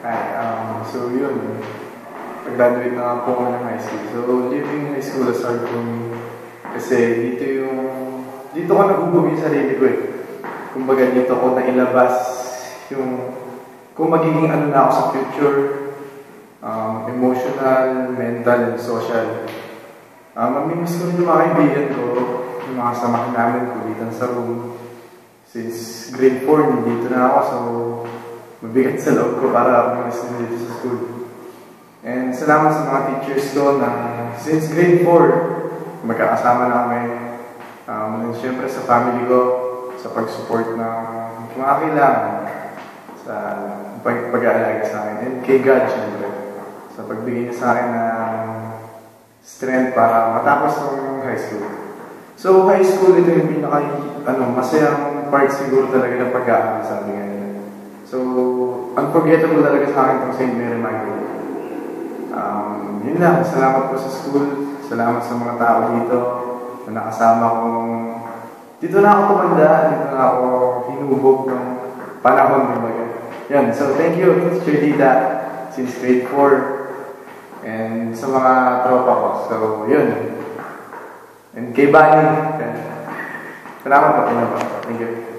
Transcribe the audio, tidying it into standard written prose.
Hi, so yun, nag-graduate na nga po ako ng high school. So, leaving high school is hard for me. Kasi dito ko nagugup yung sarili ko eh. Kumbaga dito ko nailabas yung, kung magiging ano na ako sa future, emotional, mental, and social. Mamimiss ko rin yung mga kaibigan ko, yung mga samahan namin kulitan sa room. Since grade 4, dito na ako, so mabigat sa loob ko para umalis na dito sa school. And salamat sa mga teachers ko na since grade 4, magkakasama na kami. And syempre sa family ko, sa pag-support ng mga kailangan, sa pag-aalaga sa akin. And kay God, syempre, sa pagbigay niya sa akin ng strength para matapos ng high school. So, high school, ito yung masayang part siguro talaga ng pag-aaral sa amin ngayon. So, unforgettable talaga sa akin itong St. Mary Magdalene. Yun lang, salamat po sa school, salamat sa mga tao dito na nakasama kong... Dito na ako tumanda, dito na ako hinubog ng panahon. Yan, so thank you, Teacher Dida, since grade 4, and sa mga tropa ko. So, yun. And kay Bani, salamat po. Thank you.